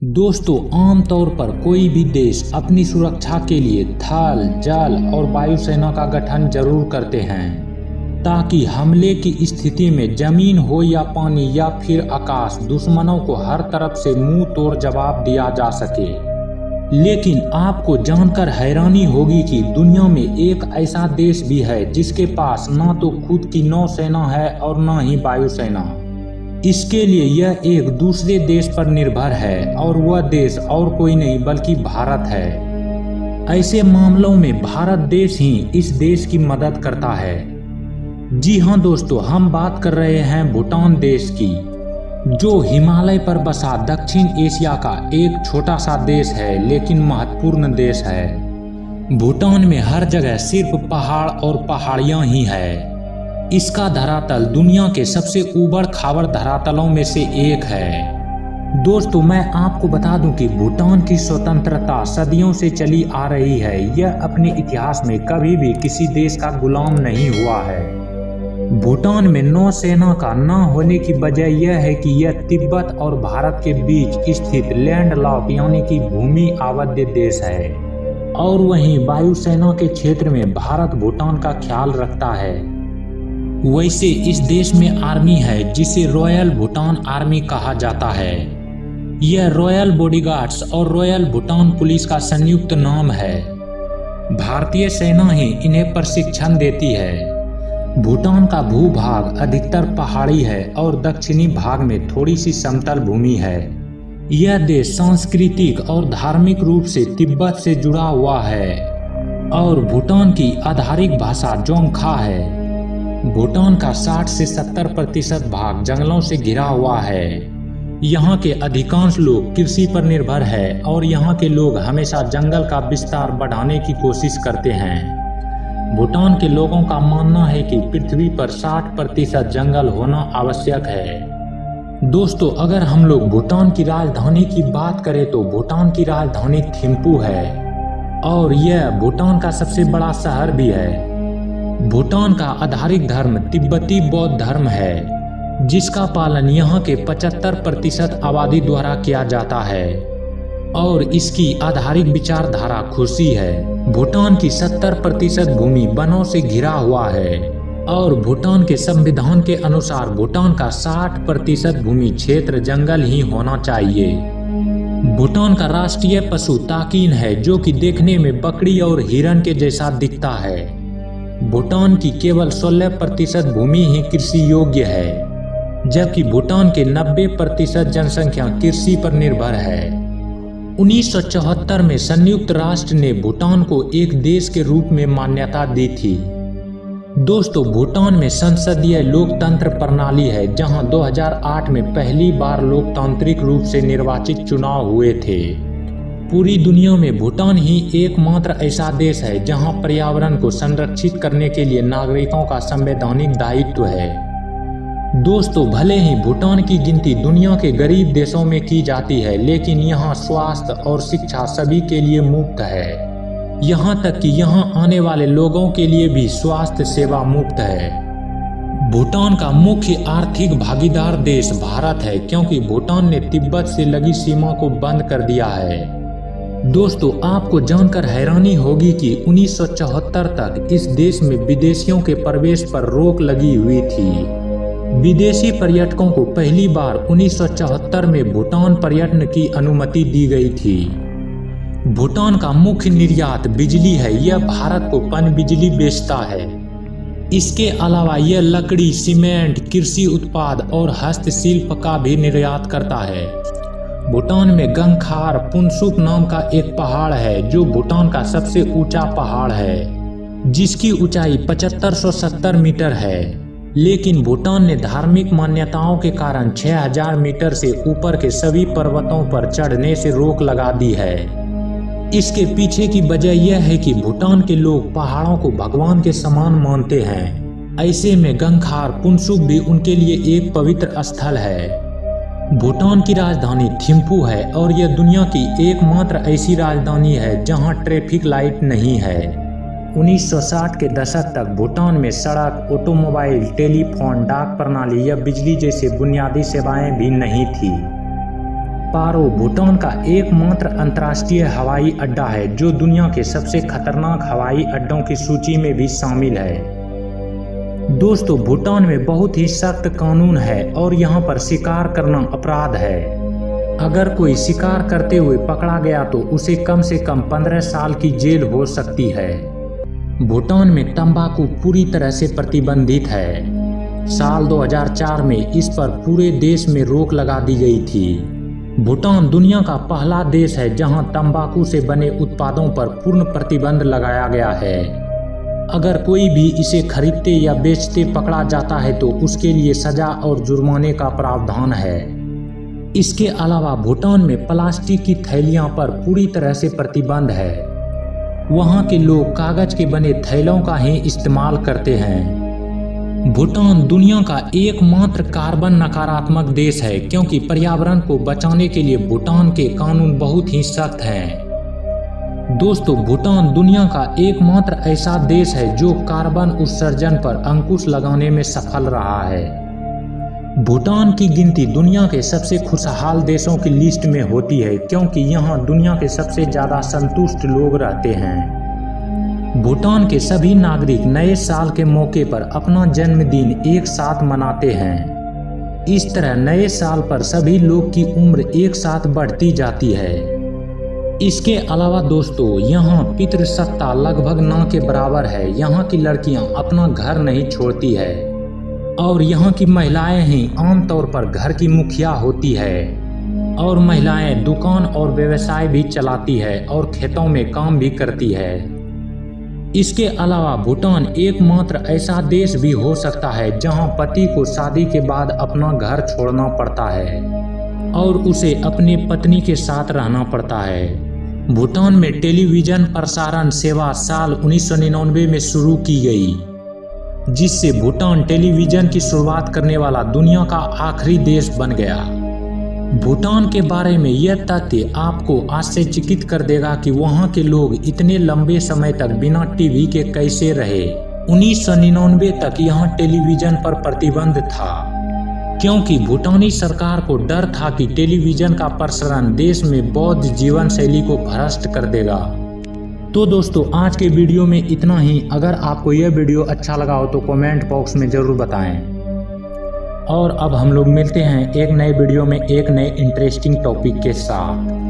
दोस्तों, आमतौर पर कोई भी देश अपनी सुरक्षा के लिए थल, जल और वायुसेना का गठन जरूर करते हैं ताकि हमले की स्थिति में जमीन हो या पानी या फिर आकाश, दुश्मनों को हर तरफ से मुंह तोड़ जवाब दिया जा सके। लेकिन आपको जानकर हैरानी होगी कि दुनिया में एक ऐसा देश भी है जिसके पास ना तो खुद की नौसेना है और ना ही वायुसेना। इसके लिए यह एक दूसरे देश पर निर्भर है और वह देश और कोई नहीं बल्कि भारत है। ऐसे मामलों में भारत देश ही इस देश की मदद करता है। जी हाँ दोस्तों, हम बात कर रहे हैं भूटान देश की, जो हिमालय पर बसा दक्षिण एशिया का एक छोटा सा देश है लेकिन महत्वपूर्ण देश है। भूटान में हर जगह सिर्फ पहाड़ और पहाड़ियां ही है। इसका धरातल दुनिया के सबसे ऊबड़ खाबड़ धरातलों में से एक है। दोस्तों, मैं आपको बता दूं कि भूटान की स्वतंत्रता सदियों से चली आ रही है। यह अपने इतिहास में कभी भी किसी देश का गुलाम नहीं हुआ है। भूटान में नौसेना का न होने की वजह यह है कि यह तिब्बत और भारत के बीच स्थित लैंडलॉक यानी कि भूमि आबद्ध देश है, और वहीं वायुसेना के क्षेत्र में भारत भूटान का ख्याल रखता है। वैसे इस देश में आर्मी है जिसे रॉयल भूटान आर्मी कहा जाता है। यह रॉयल बॉडीगार्ड्स और रॉयल भूटान पुलिस का संयुक्त नाम है। भारतीय सेना ही इन्हें प्रशिक्षण देती है। भूटान का भूभाग अधिकतर पहाड़ी है और दक्षिणी भाग में थोड़ी सी समतल भूमि है। यह देश सांस्कृतिक और धार्मिक रूप से तिब्बत से जुड़ा हुआ है और भूटान की आधारिक भाषा जोंगखा है। भूटान का 60 से 70% भाग जंगलों से घिरा हुआ है। यहाँ के अधिकांश लोग कृषि पर निर्भर है और यहाँ के लोग हमेशा जंगल का विस्तार बढ़ाने की कोशिश करते हैं। भूटान के लोगों का मानना है कि पृथ्वी पर 60% जंगल होना आवश्यक है। दोस्तों, अगर हम लोग भूटान की राजधानी की बात करें तो भूटान की राजधानी थिम्पू है और यह भूटान का सबसे बड़ा शहर भी है। भूटान का आधारिक धर्म तिब्बती बौद्ध धर्म है, जिसका पालन यहाँ के 75% आबादी द्वारा किया जाता है और इसकी आधारिक विचारधारा खुशी है। भूटान की 70% भूमि वनों से घिरा हुआ है और भूटान के संविधान के अनुसार भूटान का 60% भूमि क्षेत्र जंगल ही होना चाहिए। भूटान का राष्ट्रीय पशु ताकिन है, जो कि देखने में बकरी और हिरन के जैसा दिखता है। भूटान की केवल 16% भूमि ही कृषि योग्य है, जबकि भूटान के 90% जनसंख्या कृषि पर निर्भर है। 1974 में संयुक्त राष्ट्र ने भूटान को एक देश के रूप में मान्यता दी थी। दोस्तों, भूटान में संसदीय लोकतंत्र प्रणाली है, जहां 2008 में पहली बार लोकतांत्रिक रूप से निर्वाचित चुनाव हुए थे। पूरी दुनिया में भूटान ही एकमात्र ऐसा देश है जहां पर्यावरण को संरक्षित करने के लिए नागरिकों का संवैधानिक दायित्व है। दोस्तों, भले ही भूटान की गिनती दुनिया के गरीब देशों में की जाती है, लेकिन यहाँ स्वास्थ्य और शिक्षा सभी के लिए मुफ्त है। यहाँ तक कि यहाँ आने वाले लोगों के लिए भी स्वास्थ्य सेवा मुफ्त है। भूटान का मुख्य आर्थिक भागीदार देश भारत है, क्योंकि भूटान ने तिब्बत से लगी सीमा को बंद कर दिया है। दोस्तों, आपको जानकर हैरानी होगी कि 1974 तक इस देश में विदेशियों के प्रवेश पर रोक लगी हुई थी। विदेशी पर्यटकों को पहली बार 1974 में भूटान पर्यटन की अनुमति दी गई थी। भूटान का मुख्य निर्यात बिजली है। यह भारत को पनबिजली बेचता है। इसके अलावा यह लकड़ी, सीमेंट, कृषि उत्पाद और हस्तशिल्प का भी निर्यात करता है। भूटान में गंगखार पुनसुक नाम का एक पहाड़ है, जो भूटान का सबसे ऊंचा पहाड़ है, जिसकी ऊंचाई 7570 मीटर है। लेकिन भूटान ने धार्मिक मान्यताओं के कारण 6000 मीटर से ऊपर के सभी पर्वतों पर चढ़ने से रोक लगा दी है। इसके पीछे की वजह यह है कि भूटान के लोग पहाड़ों को भगवान के समान मानते हैं। ऐसे में गंगखार पुनसुक भी उनके लिए एक पवित्र स्थल है। भूटान की राजधानी थिम्पू है और यह दुनिया की एकमात्र ऐसी राजधानी है जहां ट्रैफिक लाइट नहीं है। 1960 के दशक तक भूटान में सड़क, ऑटोमोबाइल, टेलीफोन, डाक प्रणाली या बिजली जैसे बुनियादी सेवाएं भी नहीं थी। पारो भूटान का एकमात्र अंतर्राष्ट्रीय हवाई अड्डा है जो दुनिया के सबसे खतरनाक हवाई अड्डों की सूची में भी शामिल है। दोस्तों, भूटान में बहुत ही सख्त कानून है और यहाँ पर शिकार करना अपराध है। अगर कोई शिकार करते हुए पकड़ा गया तो उसे कम से कम 15 साल की जेल हो सकती है। भूटान में तंबाकू पूरी तरह से प्रतिबंधित है। साल 2004 में इस पर पूरे देश में रोक लगा दी गई थी। भूटान दुनिया का पहला देश है जहां तंबाकू से बने उत्पादों पर पूर्ण प्रतिबंध लगाया गया है। अगर कोई भी इसे खरीदते या बेचते पकड़ा जाता है तो उसके लिए सजा और जुर्माने का प्रावधान है। इसके अलावा भूटान में प्लास्टिक की थैलियां पर पूरी तरह से प्रतिबंध है। वहां के लोग कागज के बने थैलों का ही इस्तेमाल करते हैं। भूटान दुनिया का एकमात्र कार्बन नकारात्मक देश है क्योंकि पर्यावरण को बचाने के लिए भूटान के कानून बहुत ही सख्त हैं। दोस्तों, भूटान दुनिया का एकमात्र ऐसा देश है जो कार्बन उत्सर्जन पर अंकुश लगाने में सफल रहा है। भूटान की गिनती दुनिया के सबसे खुशहाल देशों की लिस्ट में होती है क्योंकि यहाँ दुनिया के सबसे ज्यादा संतुष्ट लोग रहते हैं। भूटान के सभी नागरिक नए साल के मौके पर अपना जन्मदिन एक साथ मनाते हैं। इस तरह नए साल पर सभी लोग की उम्र एक साथ बढ़ती जाती है। इसके अलावा दोस्तों, यहाँ पितृसत्ता लगभग न के बराबर है। यहाँ की लड़कियाँ अपना घर नहीं छोड़ती है और यहाँ की महिलाएं ही आमतौर पर घर की मुखिया होती है और महिलाएं दुकान और व्यवसाय भी चलाती है और खेतों में काम भी करती है। इसके अलावा भूटान एकमात्र ऐसा देश भी हो सकता है जहां पति को शादी के बाद अपना घर छोड़ना पड़ता है और उसे अपनी पत्नी के साथ रहना पड़ता है। भूटान में टेलीविजन प्रसारण सेवा साल 1999 में शुरू की गई, जिससे भूटान टेलीविजन की शुरुआत करने वाला दुनिया का आखिरी देश बन गया। भूटान के बारे में यह तथ्य आपको आश्चर्यचकित कर देगा कि वहाँ के लोग इतने लंबे समय तक बिना टीवी के कैसे रहे। 1999 तक यहाँ टेलीविजन पर प्रतिबंध था क्योंकि भूटानी सरकार को डर था कि टेलीविजन का प्रसारण देश में बौद्ध जीवन शैली को भ्रष्ट कर देगा। तो दोस्तों, आज के वीडियो में इतना ही। अगर आपको यह वीडियो अच्छा लगा हो तो कमेंट बॉक्स में जरूर बताएं। और अब हम लोग मिलते हैं एक नए वीडियो में एक नए इंटरेस्टिंग टॉपिक के साथ।